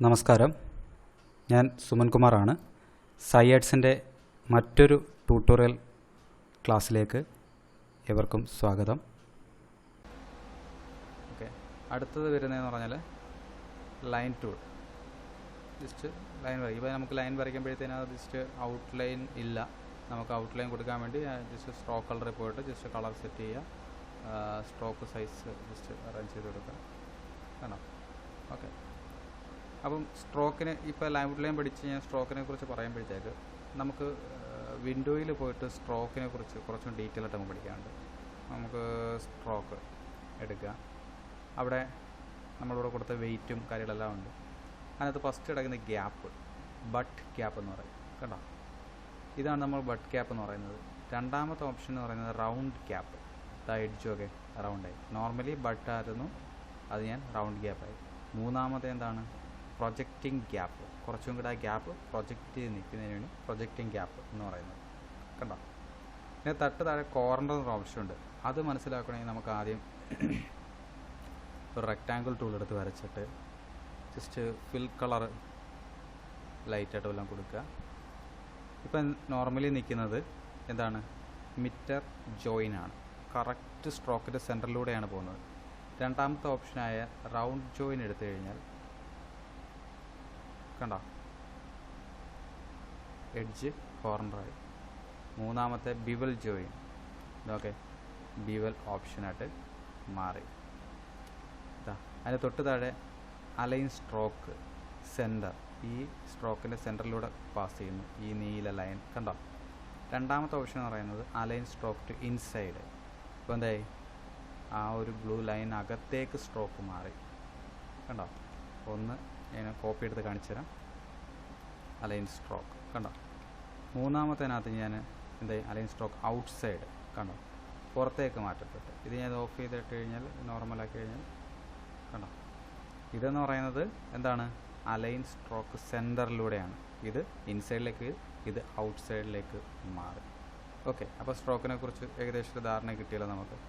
നമസ്കാരം, ഞാൻ സുമൻ കുമാറാണ്. സൈയാർട്സിൻ്റെ മറ്റൊരു ട്യൂട്ടോറിയൽ ക്ലാസ്സിലേക്ക് എവർക്കും സ്വാഗതം. ഓക്കെ, അടുത്തത് വരുന്നതെന്ന് പറഞ്ഞാൽ ലൈൻ ടൂൾ. ജസ്റ്റ് ലൈൻ വരയ്ക്കും. ഇപ്പോൾ നമുക്ക് ലൈൻ വരയ്ക്കുമ്പോഴത്തേനും അത് ജസ്റ്റ് ഔട്ട്ലൈൻ ഇല്ല. നമുക്ക് ഔട്ട്ലൈൻ കൊടുക്കാൻ വേണ്ടി ജസ്റ്റ് സ്ട്രോക്ക് കളറിൽ പോയിട്ട് ജസ്റ്റ് കളർ സെറ്റ് ചെയ്യുക, സ്ട്രോക്ക് സൈസ് ജസ്റ്റ് അറേഞ്ച് ചെയ്ത് കൊടുക്കുക. കാണാം. ഓക്കെ, അപ്പം സ്ട്രോക്കിന് ഇപ്പോൾ ഔട്ട്ലൈൻ പഠിച്ച് ഞാൻ സ്ട്രോക്കിനെ കുറിച്ച് പറയുമ്പോഴത്തേക്ക് നമുക്ക് വിൻഡോയിൽ പോയിട്ട് സ്ട്രോക്കിനെ കുറിച്ച് കുറച്ചും ഡീറ്റെയിൽ ആയിട്ട് നമുക്ക് പഠിക്കാനുണ്ട്. നമുക്ക് സ്ട്രോക്ക് എടുക്കുക, അവിടെ നമ്മളിവിടെ കൊടുത്ത വെയിറ്റും കാര്യങ്ങളെല്ലാം ഉണ്ട്. അതിനകത്ത് ഫസ്റ്റ് കിടക്കുന്ന ഗ്യാപ്പ് ബട്ട് ഗ്യാപ്പ് എന്ന് പറയും. കണ്ടോ, ഇതാണ് നമ്മൾ ബട്ട് ഗ്യാപ്പ് എന്ന് പറയുന്നത്. രണ്ടാമത്തെ ഓപ്ഷൻ എന്ന് പറയുന്നത് റൗണ്ട് ഗ്യാപ്പ്. എഡ്ജൊക്കെ റൗണ്ടായി. നോർമലി ബട്ട് ആയിരുന്നു, അത് ഞാൻ റൗണ്ട് ഗ്യാപ്പായി. മൂന്നാമത്തെ എന്താണ്? Projecting gap. കുറച്ചും കൂടെ ആ ഗ്യാപ്പ് പ്രൊജക്റ്റ് ചെയ്ത് നിൽക്കുന്നതിന് വേണ്ടി പ്രൊജക്റ്റിംഗ് ഗ്യാപ്പ് എന്ന് പറയുന്നത്. കണ്ടോ, പിന്നെ തൊട്ട് താഴെ കോർണർ എന്നൊരു ഓപ്ഷൻ ഉണ്ട്. അത് മനസ്സിലാക്കണമെങ്കിൽ നമുക്ക് ആദ്യം ഒരു റെക്റ്റാങ്കിൾ ടൂൾ എടുത്ത് വരച്ചിട്ട് ജസ്റ്റ് ഫിൽ കളർ ലൈറ്റായിട്ട് എല്ലാം കൊടുക്കുക. ഇപ്പം നോർമലി നിൽക്കുന്നത് എന്താണ്? മിറ്റർ ജോയിൻ ആണ്. കറക്റ്റ് സ്ട്രോക്കിൻ്റെ സെൻറ്ററിലൂടെയാണ് പോകുന്നത്. രണ്ടാമത്തെ ഓപ്ഷനായ റൗണ്ട് ജോയിൻ എടുത്തു കഴിഞ്ഞാൽ കണ്ടോ, എഡ്ജ് കോർണറായി. മൂന്നാമത്തെ ബിവൽ ജോയിൻ, ഓക്കെ, ബിവൽ ഓപ്ഷനായിട്ട് മാറി. അതിന് തൊട്ട് താഴെ അലൈൻ സ്ട്രോക്ക് സെൻറ്റർ. ഈ സ്ട്രോക്കിൻ്റെ സെൻറ്ററിലൂടെ പാസ് ചെയ്യുന്നു ഈ നീല ലൈൻ. കണ്ടോ, രണ്ടാമത്തെ ഓപ്ഷൻ എന്ന് പറയുന്നത് അലൈൻ സ്ട്രോക്ക് ടു ഇൻസൈഡ്. ഇപ്പോൾ എന്തായി? ആ ഒരു ബ്ലൂ ലൈൻ അകത്തേക്ക് സ്ട്രോക്ക് മാറി. കണ്ടോ, ഒന്ന് ഞാൻ കോപ്പി എടുത്ത് കാണിച്ചു തരാം. അലൈൻ സ്ട്രോക്ക് കണ്ടോ. മൂന്നാമത്തേനകത്ത് ഞാൻ എന്തായി? Align stroke outside. കണ്ടോ, പുറത്തേക്ക് മാറ്റപ്പെട്ടു. ഇത് ഞാൻ ഓഫ് ചെയ്തിട്ട് കഴിഞ്ഞാൽ നോർമലാക്കി കഴിഞ്ഞാൽ കണ്ടോ, ഇതെന്ന് പറയുന്നത് എന്താണ്? അലൈൻ സ്ട്രോക്ക് സെൻറ്ററിലൂടെയാണ്. ഇത് ഇൻസൈഡിലേക്ക്, ഇത് ഔട്ട് സൈഡിലേക്ക് മാറി. ഓക്കെ, അപ്പോൾ സ്ട്രോക്കിനെ കുറിച്ച് ഏകദേശം ഒരു ധാരണ കിട്ടിയല്ലോ നമുക്ക്.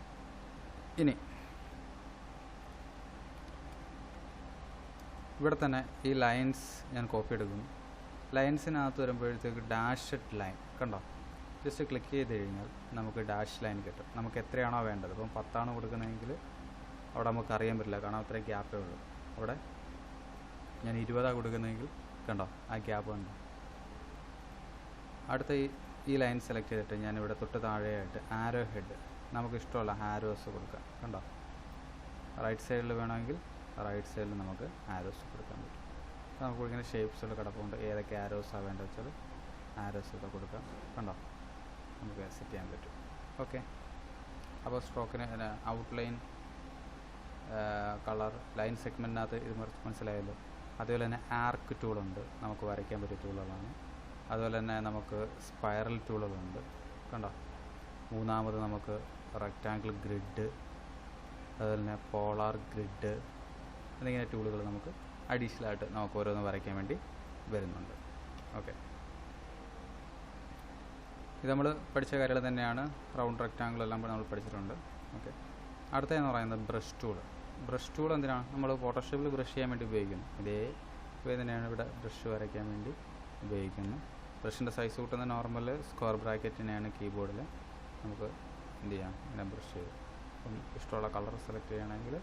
ഇനി ഇവിടെ തന്നെ ഈ ലൈൻസ് ഞാൻ കോപ്പി എടുക്കുന്നു. ലൈൻസിനകത്ത് വരുമ്പോഴത്തേക്ക് ഡാഷഡ് ലൈൻ കണ്ടോ, ജസ്റ്റ് ക്ലിക്ക് ചെയ്ത് കഴിഞ്ഞാൽ നമുക്ക് ഡാഷ് ലൈൻ കിട്ടും. നമുക്ക് എത്രയാണോ വേണ്ടത്. ഇപ്പം 10 കൊടുക്കുന്നതെങ്കിൽ അവിടെ നമുക്ക് അറിയാൻ പറ്റില്ല, കാരണം അത്രയും ഗ്യാപ്പേ ഉള്ളൂ. അവിടെ ഞാൻ 20 കൊടുക്കുന്നതെങ്കിൽ കണ്ടോ, ആ ഗ്യാപ്പ് കണ്ടോ. അടുത്ത ഈ ലൈൻ സെലക്ട് ചെയ്തിട്ട് ഞാനിവിടെ തൊട്ട് താഴെയായിട്ട് ആരോ ഹെഡ്, നമുക്ക് ഇഷ്ടമുള്ള ആരോസ് കൊടുക്കാം. കണ്ടോ, റൈറ്റ് സൈഡിൽ വേണമെങ്കിൽ റൈറ്റ് സൈഡിൽ നമുക്ക് ആരോസ് കൊടുക്കാൻ പറ്റും. നമുക്ക് ഇങ്ങനെ ഷേപ്സുകൾ കിടപ്പുണ്ട്. ഏതൊക്കെ ആരോസാണ് വേണ്ടത് വെച്ചാൽ ആരോസ് ഒക്കെ കൊടുക്കാം. കണ്ടോ, നമുക്ക് സെറ്റ് ചെയ്യാൻ പറ്റും. ഓക്കെ, അപ്പോൾ സ്ട്രോക്കിന് ഔട്ട്ലൈൻ കളർ ലൈൻ സെഗ്മെൻറ്റിനകത്ത് ഇത് മനസ്സിലായല്ലോ. അതുപോലെ തന്നെ ആർക്ക് ടൂളുണ്ട്, നമുക്ക് വരയ്ക്കാൻ പറ്റിയ ടൂളുകളാണ്. അതുപോലെ തന്നെ നമുക്ക് സ്പൈറൽ ടൂളുകളുണ്ട്. കണ്ടോ, മൂന്നാമത് നമുക്ക് റെക്റ്റാങ്കിൾ ഗ്രിഡ്, അതുപോലെ തന്നെ പോളാർ ഗ്രിഡ് എന്നിങ്ങനെ ടൂളുകൾ നമുക്ക് അഡീഷണലായിട്ട് നമുക്ക് ഓരോന്ന് വരയ്ക്കാൻ വേണ്ടി വരുന്നുണ്ട്. ഓക്കെ, ഇത് നമ്മൾ പഠിച്ച കാര്യങ്ങൾ തന്നെയാണ്. റൗണ്ട് റെക്റ്റാങ്കിൾ എല്ലാം നമ്മൾ പഠിച്ചിട്ടുണ്ട്. ഓക്കെ, അടുത്തതെന്ന് പറയുന്നത് ബ്രഷ് ടൂൾ. ബ്രഷ് ടൂൾ എന്തിനാണ്? നമ്മൾ ഫോട്ടോഷോപ്പിൽ ബ്രഷ് ചെയ്യാൻ വേണ്ടി ഉപയോഗിക്കുന്നു. ഇതേ തന്നെയാണ് ഇവിടെ ബ്രഷ് വരയ്ക്കാൻ വേണ്ടി ഉപയോഗിക്കുന്നു. ബ്രഷിൻ്റെ സൈസ് കൂട്ടുന്ന നോർമൽ സ്ക്വയർ ബ്രാക്കറ്റിനെയാണ് കീബോർഡിൽ നമുക്ക് എന്ത് ചെയ്യാം, ഇങ്ങനെ ബ്രഷ് ചെയ്ത്. അപ്പം ഇഷ്ടമുള്ള കളർ സെലക്ട് ചെയ്യുകയാണെങ്കിൽ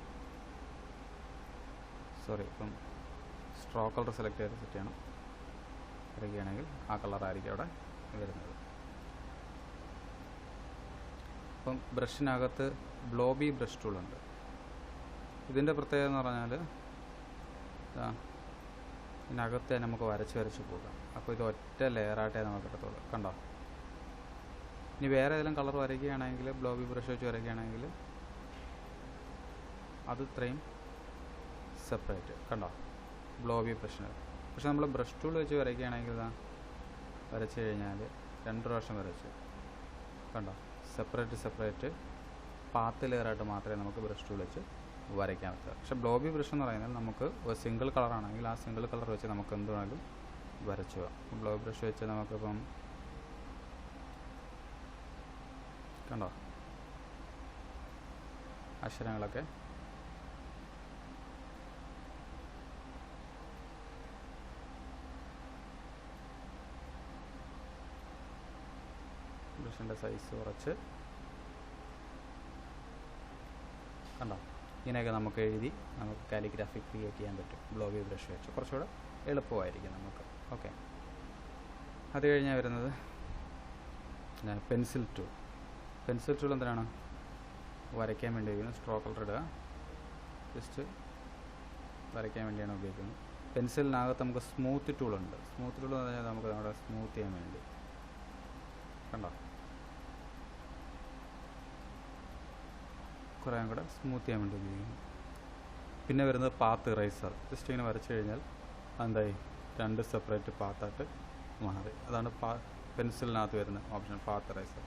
ഇപ്പം സ്ട്രോക്ക് കളർ സെലക്ട് ചെയ്ത് സെറ്റ് ചെയ്യണം. വരയ്ക്കുകയാണെങ്കിൽ ആ കളറായിരിക്കും അവിടെ വരുന്നത്. അപ്പം ബ്രഷിനകത്ത് ബ്ലോബി ബ്രഷ് ടൂളുണ്ട്. ഇതിൻ്റെ പ്രത്യേകത എന്ന് പറഞ്ഞാൽ ഇതിനകത്ത് തന്നെ നമുക്ക് വരച്ച് പോകാം. അപ്പോൾ ഇത് ഒറ്റ ലെയറായിട്ടേ നമുക്ക് കിട്ടത്തുള്ളൂ. കണ്ടോ, ഇനി വേറെ ഏതെങ്കിലും കളർ വരയ്ക്കുകയാണെങ്കിൽ, ബ്ലോബി ബ്രഷ് വെച്ച് വരയ്ക്കുകയാണെങ്കിൽ അത് ഇത്രയും സെപ്പറേറ്റ്. കണ്ടോ, ബ്ലോബി ബ്രഷിന്. പക്ഷെ നമ്മൾ ബ്രഷ് ടൂൾ വെച്ച് വരയ്ക്കുകയാണെങ്കിൽ വരച്ച് കഴിഞ്ഞാൽ 2 പ്രാവശ്യം വരച്ച് കണ്ടോ, സെപ്പറേറ്റ് പാത്ത് ലെയറായിട്ട് മാത്രമേ നമുക്ക് ബ്രഷ് ടൂൾ വെച്ച് വരയ്ക്കാൻ പറ്റുക. പക്ഷേ ബ്ലോബി ബ്രഷ് എന്ന് പറയുന്നത് നമുക്ക് ഒരു സിംഗിൾ കളറാണെങ്കിൽ ആ സിംഗിൾ കളർ വെച്ച് നമുക്ക് എന്ത് വേണമെങ്കിലും വരച്ചു പോകാം. ബ്ലോബി ബ്രഷ് വെച്ച് നമുക്കിപ്പം കണ്ടോ അക്ഷരങ്ങളൊക്കെ റെസൊല്യൂഷൻ്റെ സൈസ് കുറച്ച് കണ്ടോ. ഇങ്ങനെയൊക്കെ നമുക്ക് എഴുതി നമുക്ക് കാലിഗ്രാഫി ക്രിയേറ്റ് ചെയ്യാൻ പറ്റും ബ്ലോഗി ബ്രഷ് വെച്ച്. കുറച്ചുകൂടെ എളുപ്പമായിരിക്കും നമുക്ക്. ഓക്കെ, അത് കഴിഞ്ഞാൽ വരുന്നത് പെൻസിൽ ടൂൾ. പെൻസിൽ ടൂൾ എന്തിനാണ്? വരയ്ക്കാൻ വേണ്ടി ഉപയോഗിക്കുന്നത്. സ്ട്രോക്ക് കളർ ഇടുക, ജസ്റ്റ് വരയ്ക്കാൻ വേണ്ടിയാണ് ഉപയോഗിക്കുന്നത്. പെൻസിലിനകത്ത് നമുക്ക് സ്മൂത്ത് ടൂളുണ്ട്. സ്മൂത്ത് ടൂൾ എന്ന് പറഞ്ഞാൽ നമുക്ക് നമ്മുടെ സ്മൂത്ത് ചെയ്യാൻ വേണ്ടി കണ്ടോ, കുറേ കൂടെ സ്മൂത്ത് ചെയ്യാൻ വേണ്ടി ഉപയോഗിക്കുന്നു. പിന്നെ വരുന്നത് പാത്ത് ഇറേസർ. ജസ്റ്റ് ഇങ്ങനെ വരച്ചു കഴിഞ്ഞാൽ എന്തായി, 2 സെപ്പറേറ്റ് പാത്തായിട്ട് മാറി. അതാണ് പെൻസിലിനകത്ത് വരുന്ന ഓപ്ഷൻ, പാത്ത് ഇറേസർ.